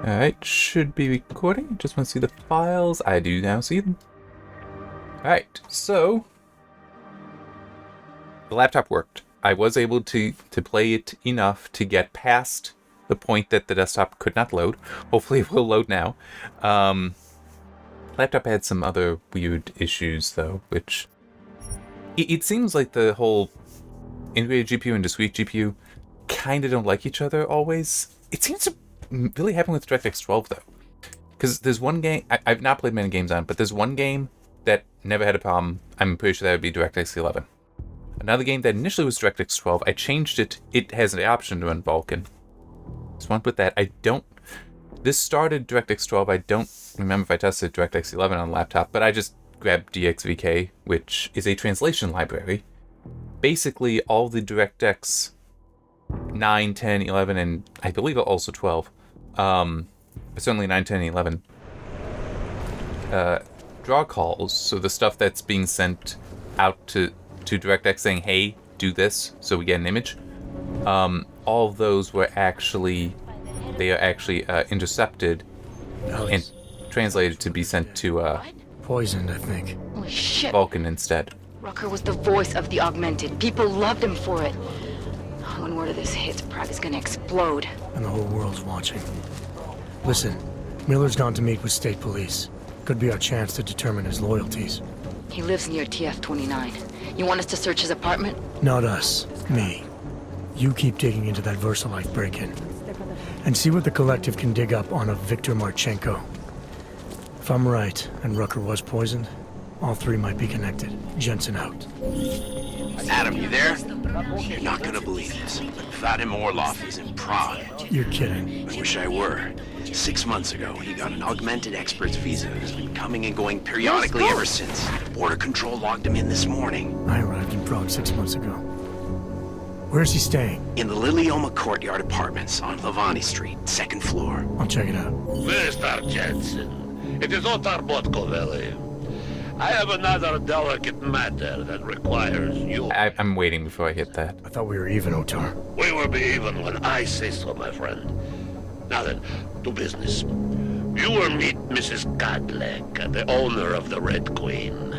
Alright, should be recording. Just want to see the files. I do now see them. Alright, so the laptop worked. I was able to play it enough to get past the point that the desktop could not load. Hopefully it will load now. Laptop had some other weird issues though, which it seems like the whole integrated GPU and discrete GPU kind of don't like each other always. It seems to really happen with DirectX 12 though, because there's one game I've not played many games on, but there's one game that never had a problem. I'm pretty sure that would be DirectX 11. Another game that initially was DirectX 12, I changed it. It has the option to run Vulkan. Just want to put that. This started DirectX 12. I don't remember if I tested DirectX 11 on the laptop, but I just grabbed DXVK, which is a translation library. Basically, all the DirectX 9, 10, 11, and I believe also 12, but certainly 9, 10, and 11, draw calls, so the stuff that's being sent out to DirectX saying, hey, do this, so we get an image, all of those were actually, intercepted and translated to be sent to, poisoned, I think. Holy shit. Vulkan instead. Rucker was the voice of the augmented. People loved him for it. When word of this hits, Prague is gonna explode. And the whole world's watching. Listen, Miller's gone to meet with state police. Could be our chance to determine his loyalties. He lives near TF-29. You want us to search his apartment? Not us. Me. You keep digging into that VersaLife break-in. And see what the collective can dig up on a Viktor Marchenko. If I'm right, and Rucker was poisoned, all three might be connected. Jensen out. Adam, you there? You're not gonna believe this, but Vadim Orlov is in Prague. You're kidding. I wish I were. 6 months ago, he got an augmented expert's visa and has been coming and going periodically ever since. Border Control logged him in this morning. I arrived in Prague 6 months ago. Where's he staying? In the Lilioma Courtyard Apartments on Lavani Street, 2nd floor. I'll check it out. Mr. Jensen, it is Otar Botkoveli. I have another delicate matter that requires you. I'm waiting before I hit that. I thought we were even, Otar. We will be even when I say so, my friend. Now then, to business. You will meet Mrs. Godlek, the owner of the Red Queen.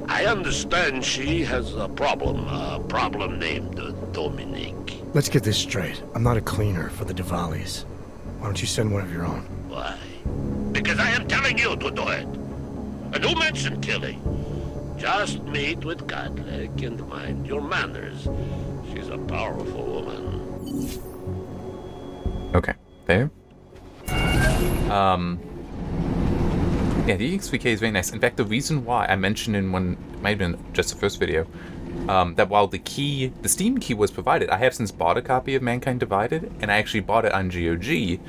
I understand she has a problem named Dominique. Let's get this straight. I'm not a cleaner for the Diwalis. Why don't you send one of your own? Why? Because I am telling you to do it. And who mentioned killing? Just meet with Godlek and mind your manners. She's a powerful woman. Okay, there. Yeah, the EXVK is very nice. In fact, the reason why I mentioned in one, it might have been just the first video, that while the Steam key was provided, I have since bought a copy of Mankind Divided, and I actually bought it on GOG,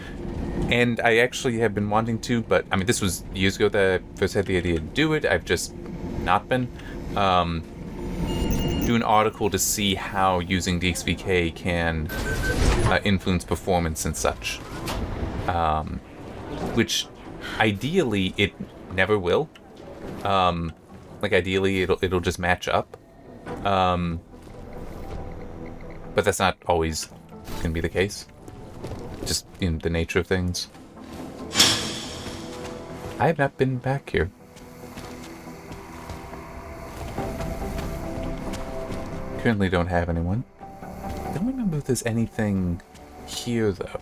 and I actually have been wanting to, but, I mean, this was years ago that I first had the idea to do it. I've just not been. Do an article to see how using DXVK can influence performance and such. Which, ideally, it never will. Like, ideally, it'll just match up. But that's not always gonna be the case. Just in the nature of things. I have not been back here. Currently don't have anyone. Don't remember if there's anything here though.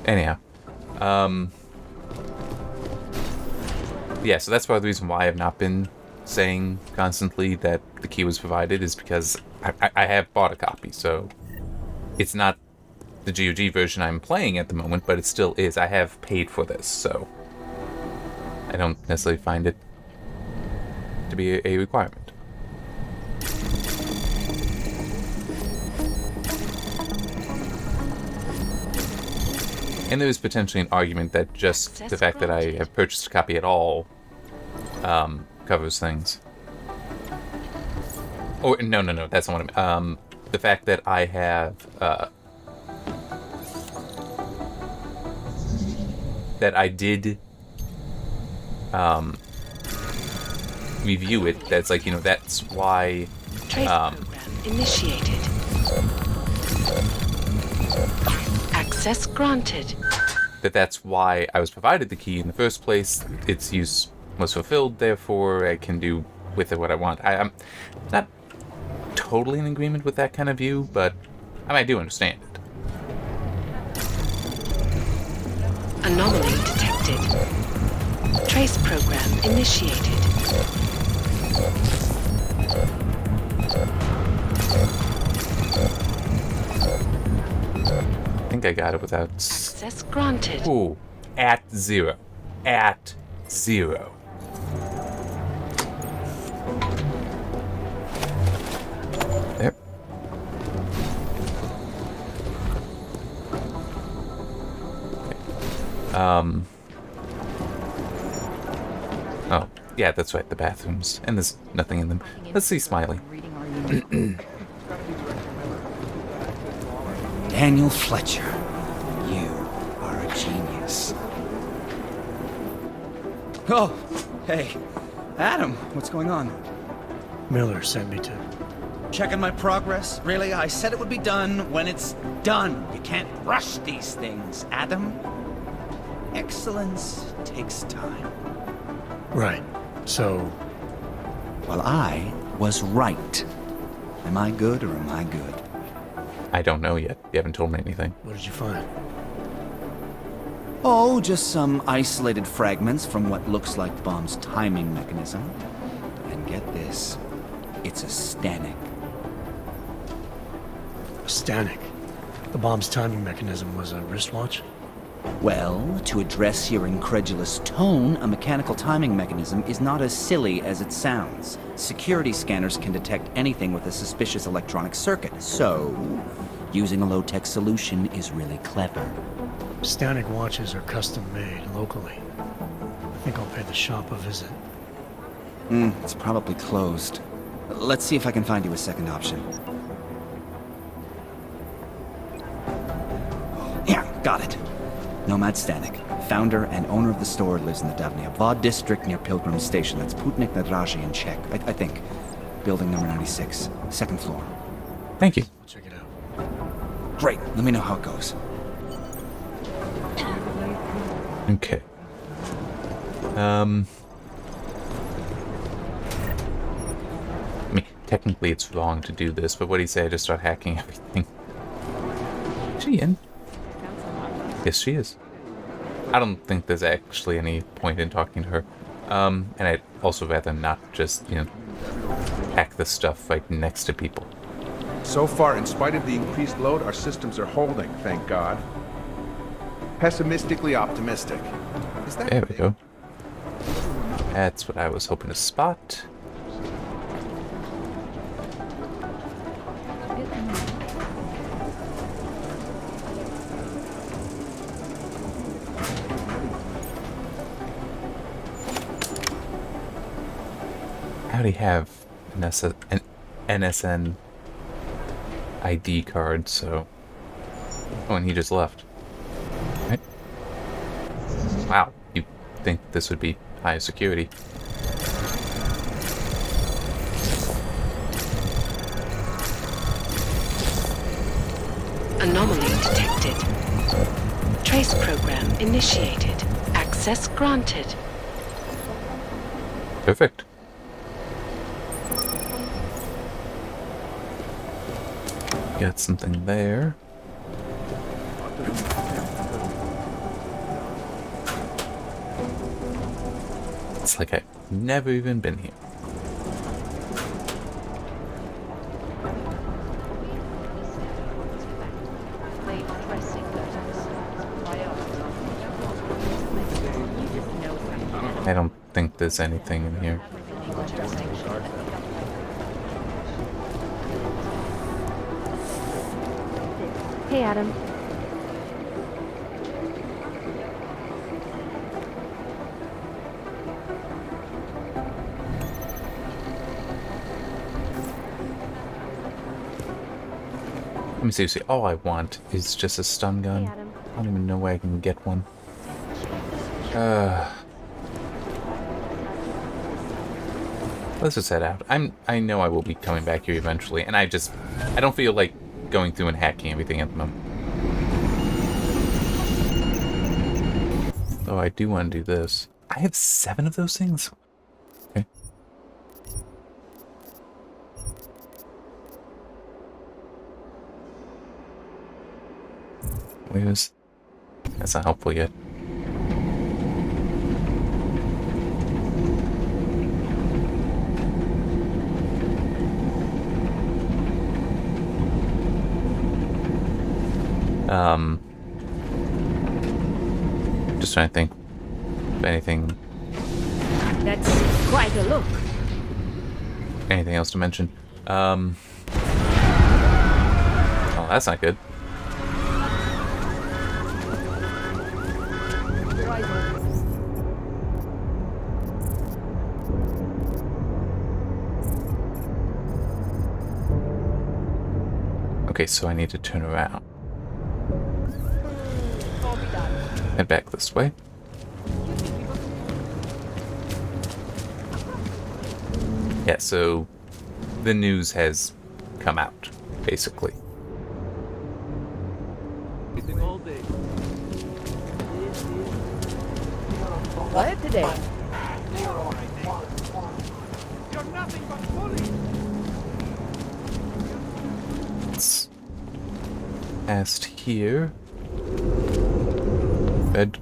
Anyhow. Yeah, so that's why the reason why I have not been saying constantly that the key was provided is because I have bought a copy, so it's not the GOG version I'm playing at the moment, but it still is. I have paid for this, so I don't necessarily find it to be a requirement. And there is potentially an argument that just the fact that I have purchased a copy at all covers things. Or, no, that's not what I mean. The fact that I have, that I did, review it, that's like, you know, that's why, Trace program initiated. Access granted. That's why I was provided the key in the first place. Its use was fulfilled, therefore I can do with it what I want. I'm not totally in agreement with that kind of view, but I do understand it. Anomaly detected. Trace program initiated. I think I got it without... Access granted. Ooh, at 0. At 0. There. Oh, yeah, that's right, the bathrooms. And there's nothing in them. Let's see Smiley. Daniel Fletcher, you are a genius. Oh, hey, Adam, what's going on? Miller sent me to... Checking my progress? Really? I said it would be done when it's done. You can't rush these things, Adam. Excellence takes time. Right. So, Well, I was right. Am I good or am I good? I don't know yet. You haven't told me anything. what did you find? Oh, just some isolated fragments from what looks like the bomb's timing mechanism. And get this, it's a Stanek. A Stanek. The bomb's timing mechanism was a wristwatch? Well, to address your incredulous tone, a mechanical timing mechanism is not as silly as it sounds. Security scanners can detect anything with a suspicious electronic circuit, so using a low-tech solution is really clever. Stanek watches are custom made locally. I think I'll pay the shop a visit. It's probably closed. Let's see if I can find you a second option. Yeah, got it. Nomad Stanek, founder and owner of the store, lives in the Davnia Vod district near Pilgrim Station. That's Putnik Nadraji in Czech, I think. Building number 96, second floor. Thank you. I'll check it out. Great, let me know how it goes. Okay. I mean, technically it's wrong to do this, but what do you say I just start hacking everything? Is she in? Yes, she is. I don't think there's actually any point in talking to her. And I'd also rather not just, hack the stuff right next to people. So far, in spite of the increased load, our systems are holding, thank God. Pessimistically optimistic. Is that There we go. That's what I was hoping to spot. I already have an NSN ID card, so... Oh, and he just left. Right? Wow, you think this would be high security. Anomaly detected. Trace program initiated. Access granted. Perfect. Got something there. It's like I've never even been here. I don't think there's anything in here. Hey, Adam. Let me seriously, all I want is just a stun gun. Hey, Adam. I don't even know where I can get one. Let's just head out. I know I will be coming back here eventually, and I don't feel like going through and hacking everything at the moment. Though I do want to do this. I have 7 of those things? Okay. Where's... That's not helpful yet. Just trying to think if anything... That's quite a look. Anything else to mention? Oh, that's not good. Okay, so I need to turn around. Head back this way. Yeah, so the news has come out, basically. What today? It's past here. Red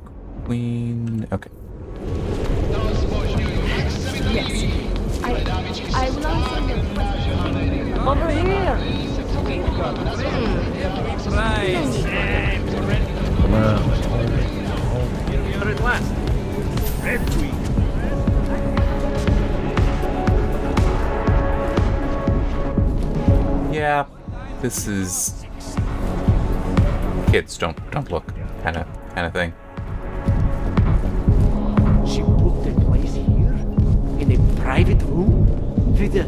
Queen. Okay. Yes. I will answer your question. Over here. Here at last. Red Queen. Yeah, this is kids don't look kind of thing. She booked a place here? In a private room? With a...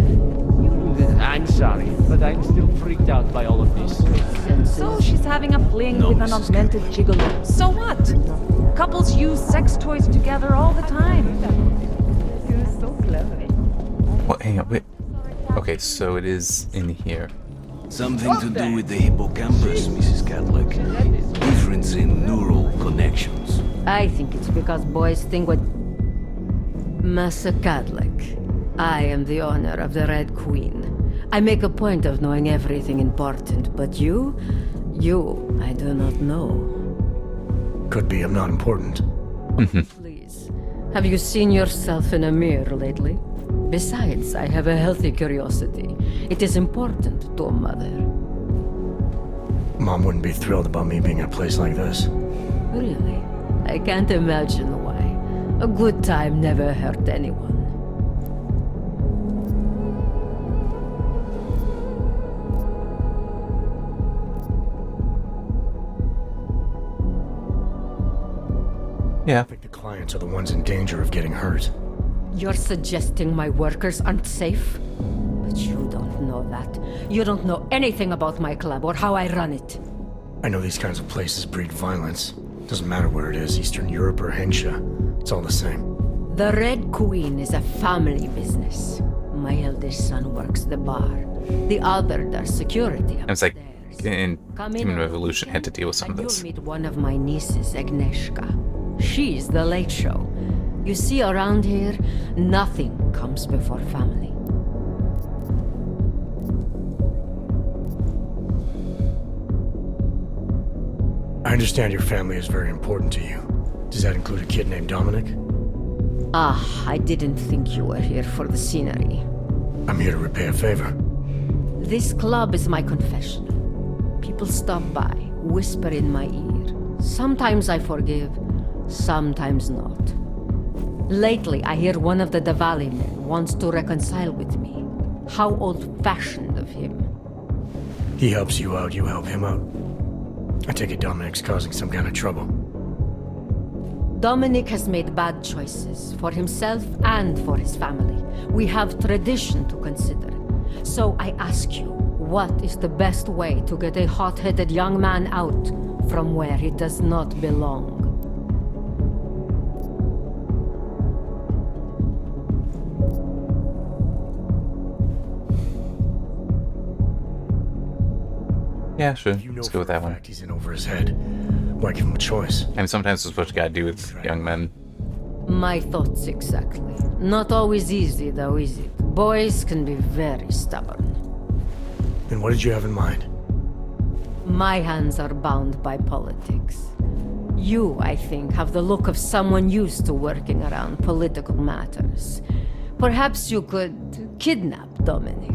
I'm sorry, but I'm still freaked out by all of this. So she's having a fling with an augmented gigolo. So what? Couples use sex toys together all the time. You're so clever. What? Hang on, wait. Okay, so it is in here. Something to do with the hippocampus, Mrs. Catholic. Difference in neural connections. I think it's because boys think what... Massa Cadlick, I am the owner of the Red Queen. I make a point of knowing everything important, but you, I do not know. Could be I'm not important. Please, have you seen yourself in a mirror lately? Besides, I have a healthy curiosity. It is important to a mother. Mom wouldn't be thrilled about me being at a place like this. Really? I can't imagine why. A good time never hurt anyone. Yeah. I think the clients are the ones in danger of getting hurt. You're suggesting my workers aren't safe? But you don't know that. You don't know anything about my club or how I run it. I know these kinds of places breed violence. Doesn't matter where it is, Eastern Europe or Hensha. It's all the same. The Red Queen is a family business. My eldest son works the bar. The other does security. It's like in Come Human in, Revolution had to deal with some of and this. you'll meet one of my nieces, Agnieszka. She's the late show. You see, around here, nothing comes before family. I understand your family is very important to you. Does that include a kid named Dominic? Ah, I didn't think you were here for the scenery. I'm here to repay a favor. This club is my confessional. People stop by, whisper in my ear. Sometimes I forgive, sometimes not. Lately, I hear one of the Diwali men wants to reconcile with me. How old-fashioned of him. He helps you out, you help him out. I take it Dominic's causing some kind of trouble. Dominic has made bad choices for himself and for his family. We have tradition to consider. So I ask you, what is the best way to get a hot-headed young man out from where he does not belong? Yeah, sure. If you know Let's for go with a that one. fact he's in over his head, why give him a choice? I mean, sometimes it's what you gotta do with young men. My thoughts exactly. Not always easy, though, is it? Boys can be very stubborn. Then what did you have in mind? My hands are bound by politics. You, I think, have the look of someone used to working around political matters. Perhaps you could kidnap Dominic.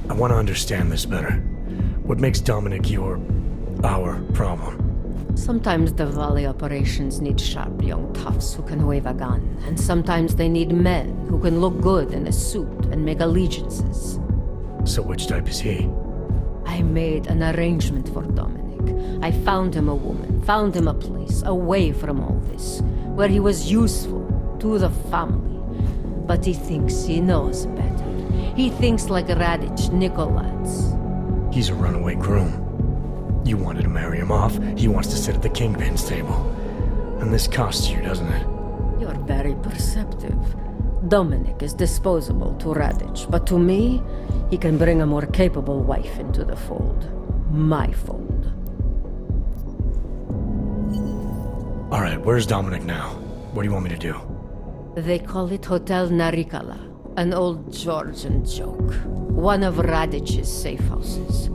I want to understand this better. What makes Dominic our problem? Sometimes the Valley operations need sharp young toughs who can wave a gun, and sometimes they need men who can look good in a suit and make allegiances. So which type is he? I made an arrangement for Dominic. I found him a woman, found him a place away from all this, where he was useful to the family. But he thinks he knows better. He thinks like Radich Nikolats. He's a runaway groom. You wanted to marry him off, he wants to sit at the kingpin's table. And this costs you, doesn't it? You're very perceptive. Dominic is disposable to Radich, but to me, he can bring a more capable wife into the fold. My fold. Alright, where's Dominic now? What do you want me to do? They call it Hotel Narikala, an old Georgian joke. One of Radich's safe houses.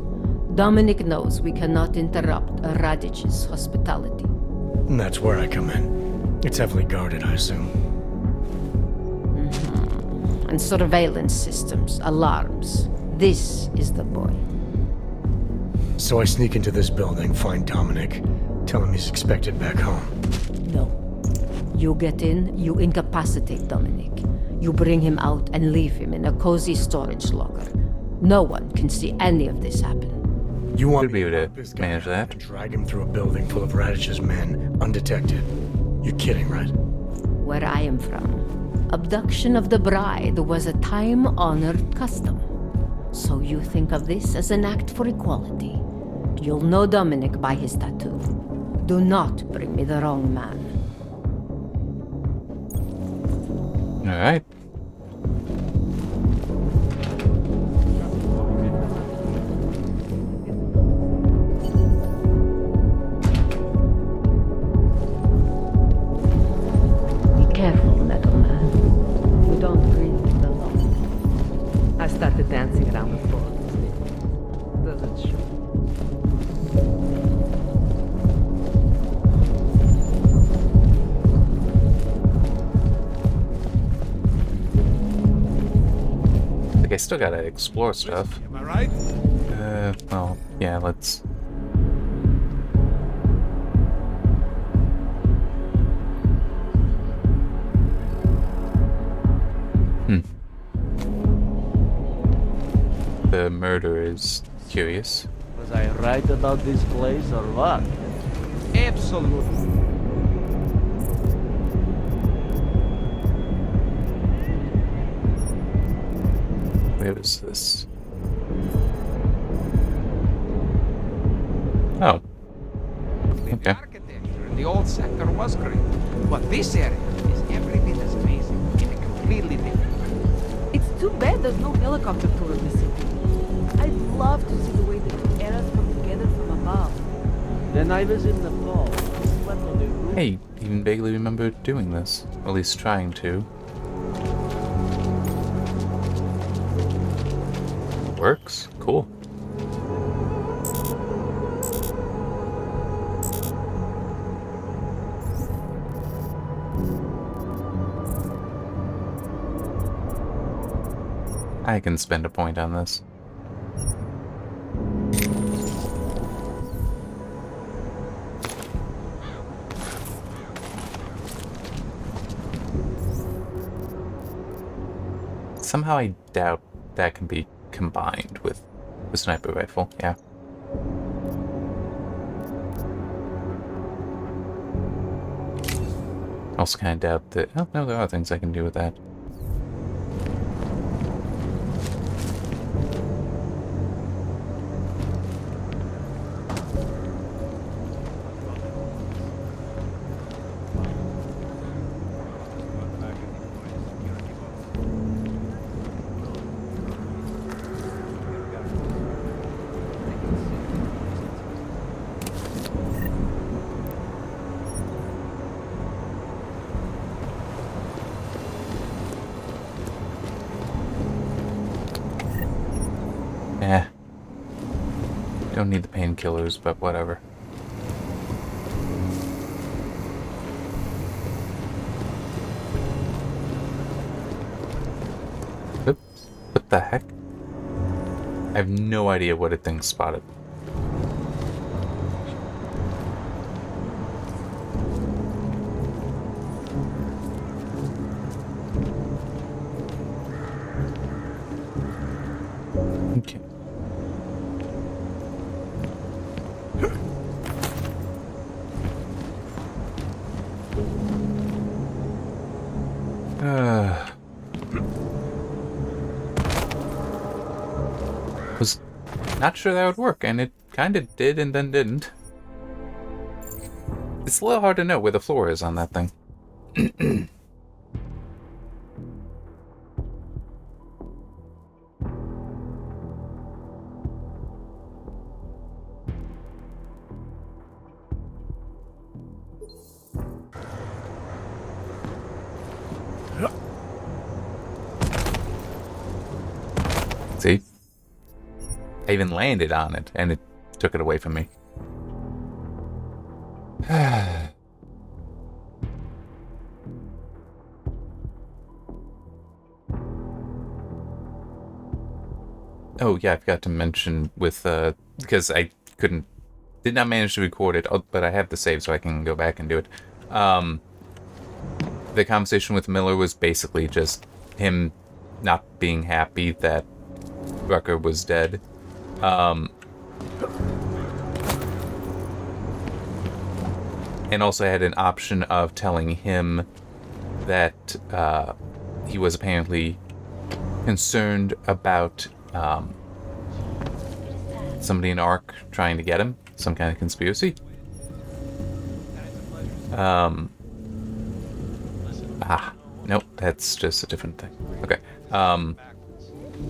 Dominic knows we cannot interrupt Radich's hospitality. And that's where I come in. It's heavily guarded, I assume. And surveillance systems, alarms. This is the boy. So I sneak into this building, find Dominic, tell him he's expected back home. No. You get in, you incapacitate Dominic. You bring him out and leave him in a cozy storage locker. No one can see any of this happen. You want Should be me able lock to this guy manage up that. and drag him through a building full of Radich's men, undetected? You're kidding, right? Where I am from, abduction of the bride was a time-honored custom. So you think of this as an act for equality. You'll know Dominic by his tattoo. Do not bring me the wrong man. Alright. Be careful, metal man. You don't breathe the law. I started dancing around the floor. Does it show? Like, I still gotta explore stuff. Am I right? Well, yeah, let's... The murder is curious. Was I right about this place or what? Absolutely. Where is this? Oh. Okay. Architecture in the old sector was great, but this area is every bit as amazing in a completely different way. It's too bad there's no helicopter tour of the city. I'd love to see the way the two eras come together from above. Then I was in Nepal. Slept on the roof. Hey, even vaguely remember doing this. Or at least trying to. Works? Cool. I can spend a point on this. Somehow I doubt that can be combined with the sniper rifle, yeah. Also kind of doubt that... Oh, no, there are things I can do with that. Eh. Don't need the painkillers, but whatever. Oops. What the heck? I have no idea what a thing spotted. Okay. Was not sure that would work, and it kind of did and then didn't. It's a little hard to know where the floor is on that thing. See? I even landed on it, and it took it away from me. Oh, yeah, I forgot to mention with, because I did not manage to record it, but I have the save so I can go back and do it. The conversation with Miller was basically just him not being happy that Rucker was dead. And also had an option of telling him that he was apparently concerned about somebody in Ark trying to get him, some kind of conspiracy. Nope, that's just a different thing. Okay.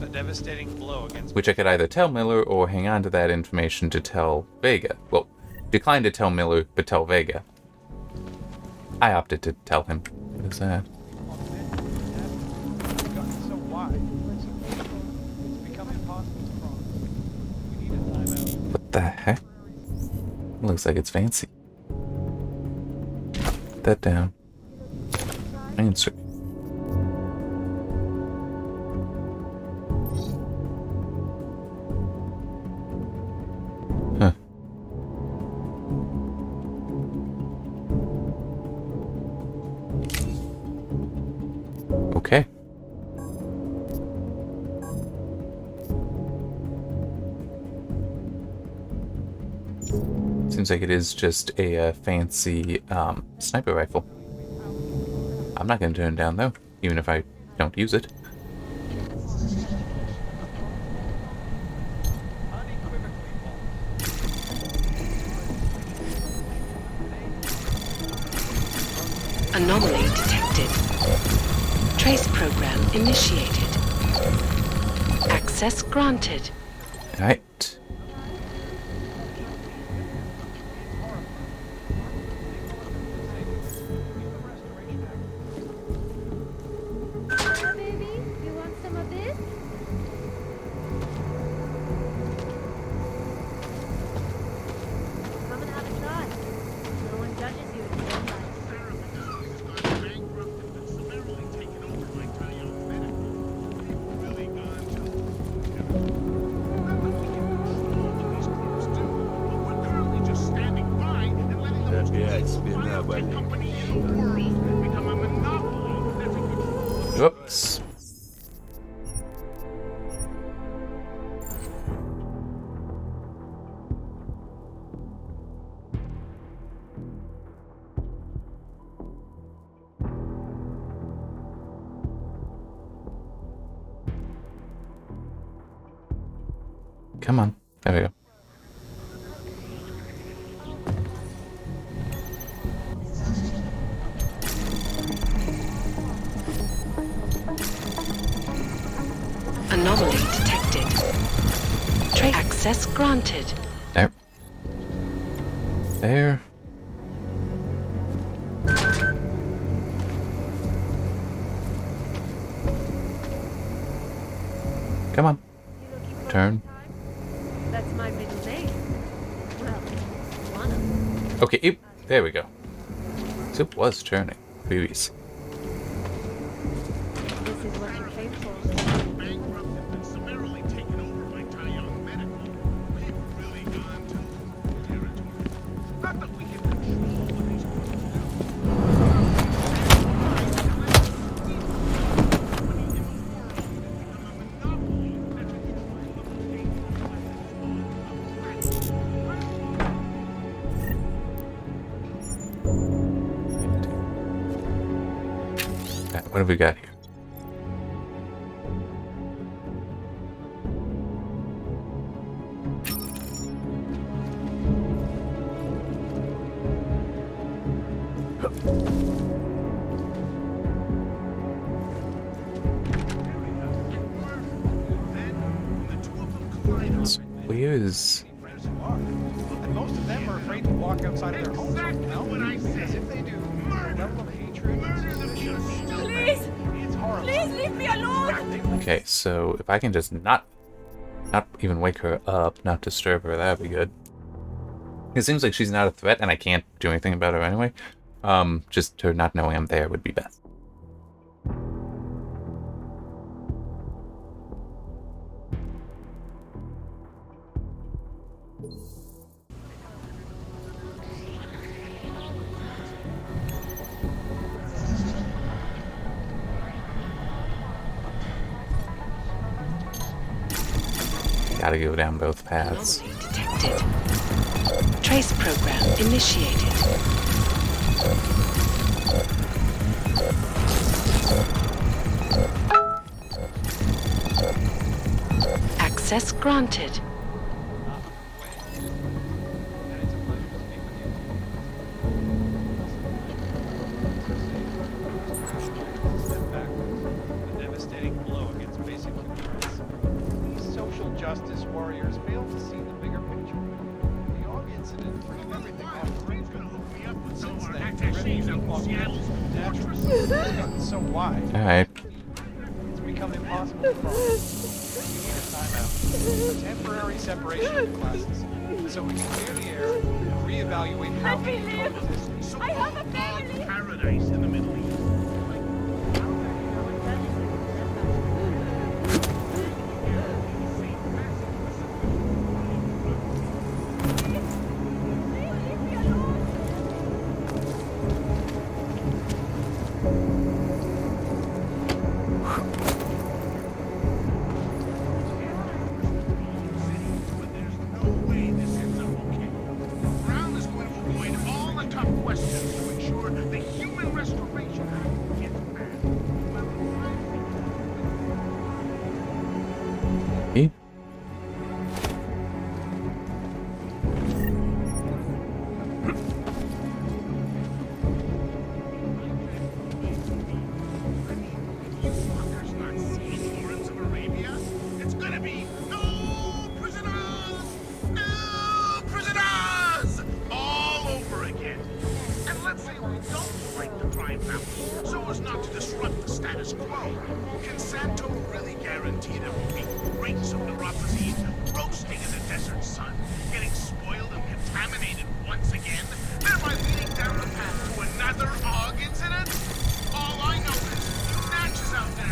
A devastating blow against Which I could either tell Miller or hang on to that information to tell Vega. Well, decline to tell Miller, but tell Vega. I opted to tell him. What is that? so wide. It's become impossible to cross. We need a timeout. What the heck? Looks like it's fancy. Put that down. Answer. Huh. Okay. Seems like it is just a fancy sniper rifle. I'm not going to turn it down, though, even if I don't use it. Anomaly detected. Trace program initiated. Access granted. Alright. Whoops. Come on. There we go. Anomaly detected. Trace access granted. There. There. Come on. Turn. Okay, there we go. So it was turning previously. This is what you came for. Alright, what have we got here? Where is... And most of them are afraid to walk outside of their homes right now. Because if they do, the level of hatred and suspicion... Please! It's horrible. Please leave me alone! Okay, so if I can just not even wake her up, not disturb her, that'd be good. It seems like she's not a threat, and I can't do anything about her anyway. Just her not knowing I'm there would be best. Gotta go down both paths. Detected. Trace program initiated. Access granted. Justice warriors fail to see the bigger picture. The Og incident threw everything off the rails. Since then, the revolution has gotten so wide. Alright. It's become impossible to cross. We need a timeout. A temporary separation of classes. So we can clear the air and reevaluate how we can coexist. I have a family! Paradise in the Middle East.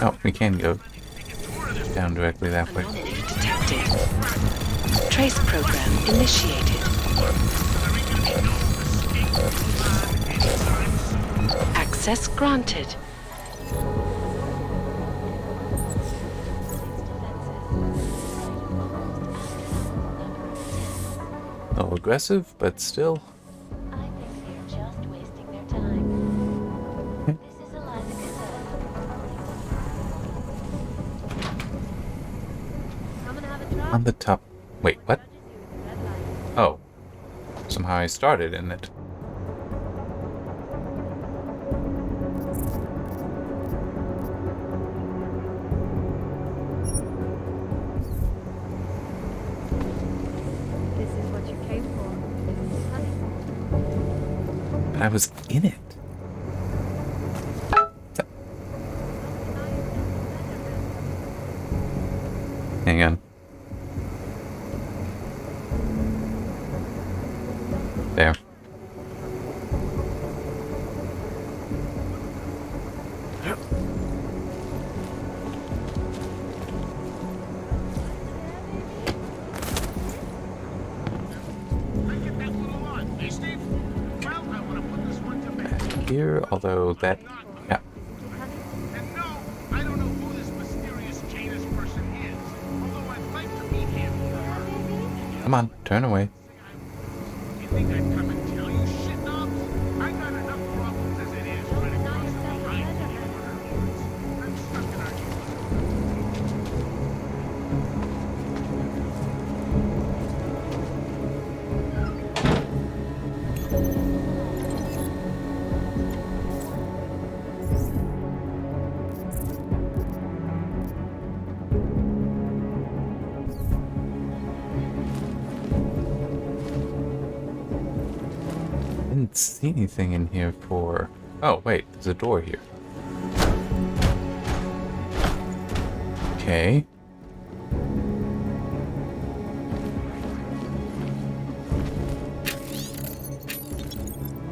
Oh, we can go down directly that way. Detected. Trace program initiated. Access granted. A little aggressive, but still. On the top. Wait, what? Oh. Somehow I started in it. This is what you came for. But I was in it. Hang on. There. here, although that... Yeah. And no, I don't know who this mysterious Janus person is, although I'd like to meet him or her. Come on, turn away. You think I'd come and tell you shit knobs? I got enough problems as it is when it comes to behind the order. I'm stuck in our... Didn't see anything in here for... Oh, wait, there's a door here. Okay.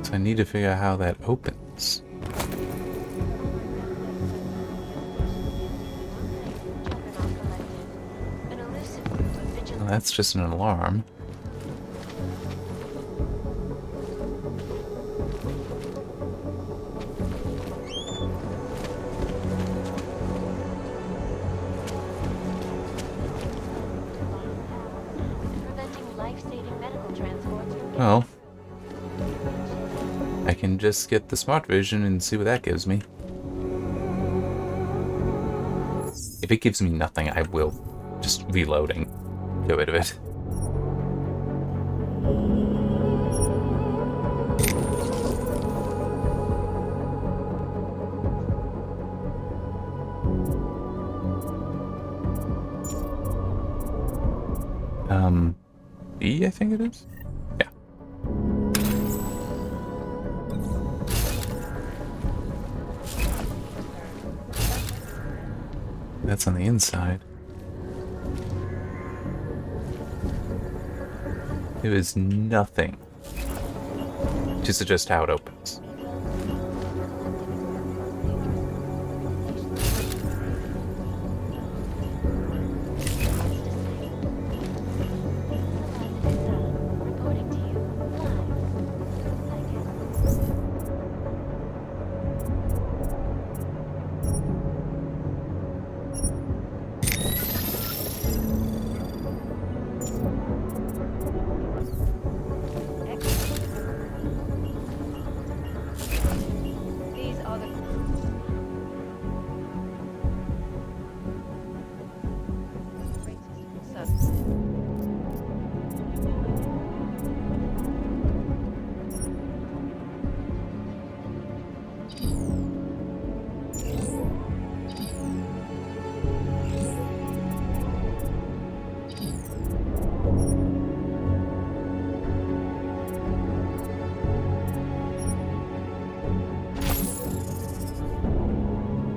So I need to figure out how that opens. Well, that's just an alarm. Well, I can just get the smart vision and see what that gives me. If it gives me nothing, I will just reloading. Get rid of it. B, I think it is? Yeah. That's on the inside. There is nothing to suggest how it opens.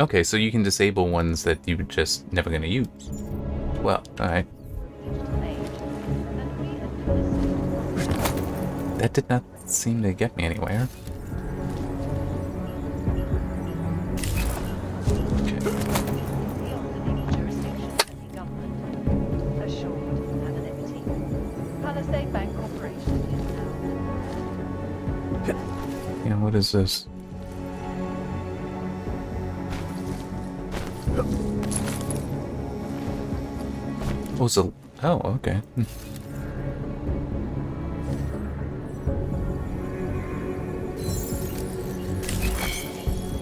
Okay, so you can disable ones that you're just never going to use. Well, alright. That did not seem to get me anywhere. Yeah, what is this? Oh, so... Oh, okay.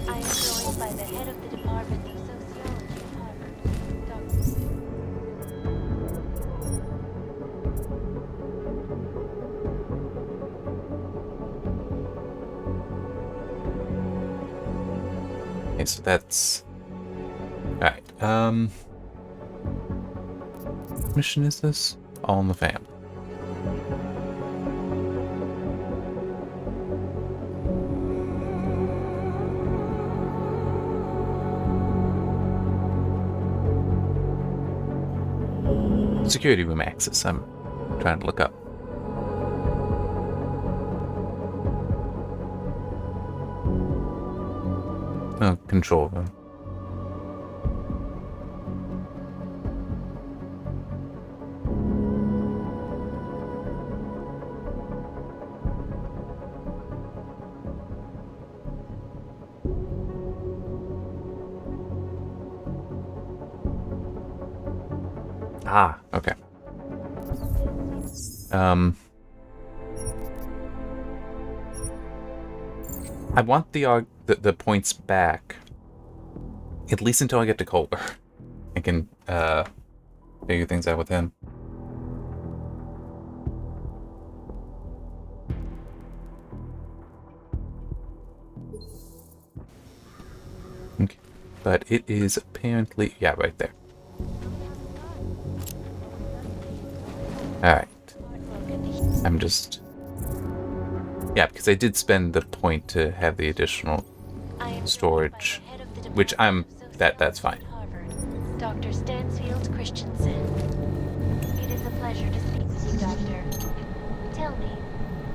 I am joined by the head of the Department of Sociology at Harvard, Dr. Okay, so that's... Alright, what mission is this? All in the Family. Security room access, I'm trying to look up. Oh, control room. Ah, okay. I want the points back, at least until I get to Kohler. I can figure things out with him. Okay, but it is apparently, yeah, right there. Alright. I'm just... Yeah, because I did spend the point to have the additional storage, which that's fine. Dr. Stansfield Christensen. It is a pleasure to speak with you, Doctor. Tell me,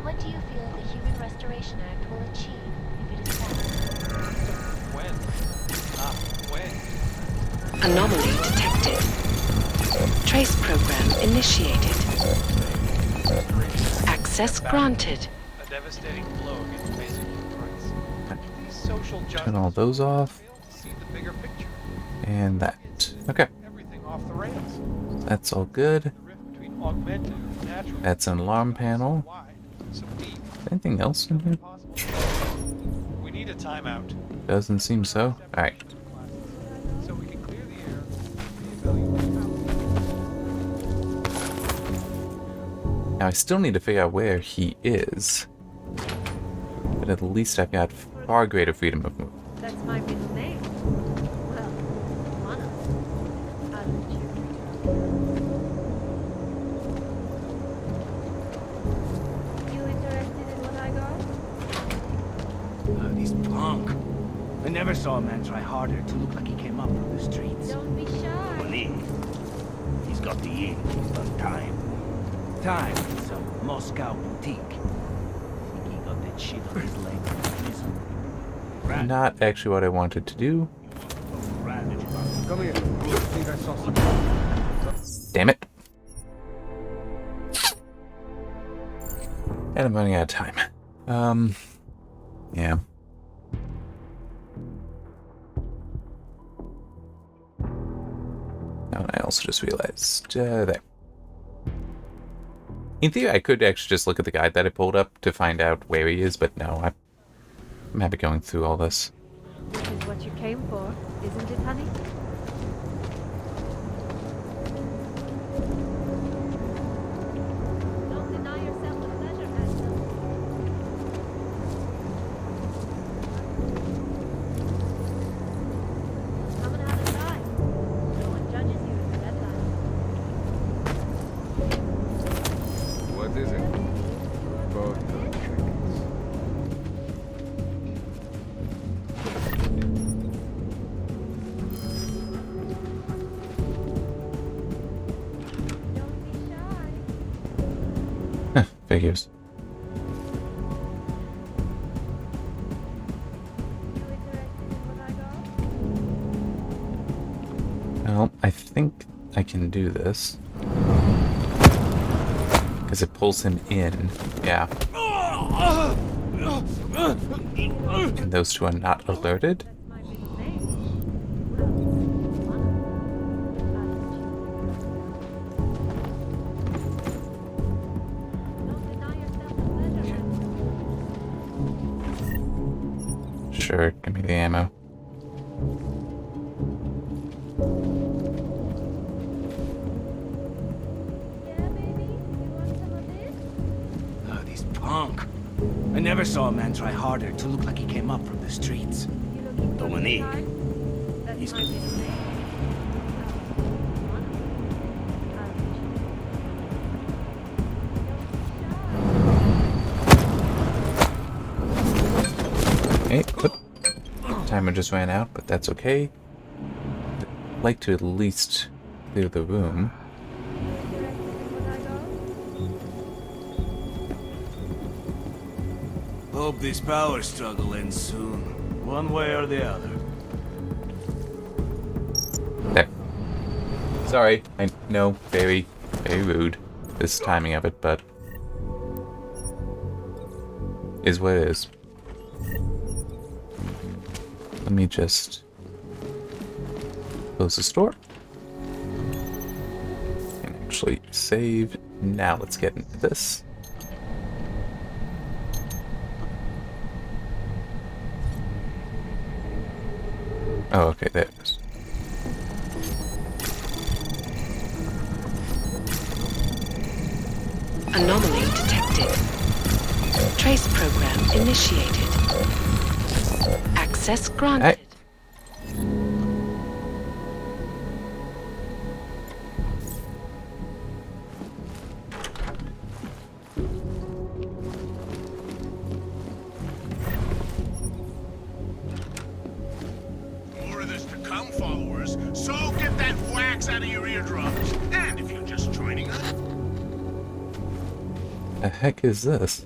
what do you feel the Human Restoration Act will achieve if it is passed? When? When? Anomaly detected. Trace program initiated. Access granted. A devastating blow against basic human rights. These social justice Turn all those off. fail to see the bigger picture. And that. Okay. Everything off the rails. That's all good. The rift between augmented and natural That's an alarm panel. wide, so deep, Anything else in here? impossible. We need a timeout. Doesn't seem so. Alright. So we can clear the air, reevaluate. Now I still need to figure out where he is. But at least I've got far greater freedom of movement. That's my middle name. Well, one of them. I'll let you. You interested in what I got? He's punk. I never saw a man try harder to look like he came up from the streets. Don't be shy. Money. He's got the ink. He's done time. Time in some Moscow boutique. Think he got that shit on his leg in prison. Not actually what I wanted to do. Come here. I think I saw something. Damn it. And I'm running out of time. Yeah. Oh, and I also just realized, there. In theory, I could actually just look at the guide that I pulled up to find out where he is, but no, I'm happy going through all this. This is what you came for, isn't it, honey? Don't deny yourself the pleasure, Hansel. Come and have a try. No one judges you at the deadline. What is it? Both trinkets. Figures. Well, I think I can do this. Because it pulls him in. Yeah. And those two are not alerted? Sure, give me the ammo. He's punk. I never saw a man try harder to look like he came up from the streets. Dominique. He's Okay, timer just ran out, but that's okay. I'd like to at least clear the room. Hope this power struggle ends soon, one way or the other. There. Sorry, I know, very, very rude, this timing of it, but is what it is. Let me just close the store. actually save. Now let's get into this. Oh, okay, there it is. Anomaly detected. Trace program initiated. Access granted. Hey. More of this to come, followers. So get that wax out of your eardrums. And if you're just joining us... The heck is this?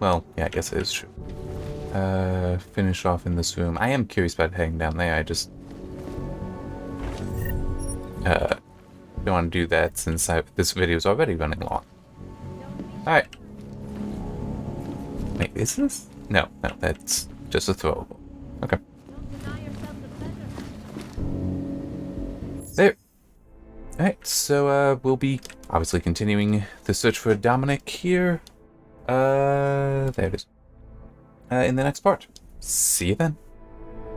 Well, yeah, I guess it is true. Finish off in this room. I am curious about heading down there. I just don't want to do that since this video is already running long. Alright. Wait, is this? No, that's just a throwable. Okay. There. Alright, so we'll be obviously continuing the search for Dominic here. There it is. In the next part. See you then.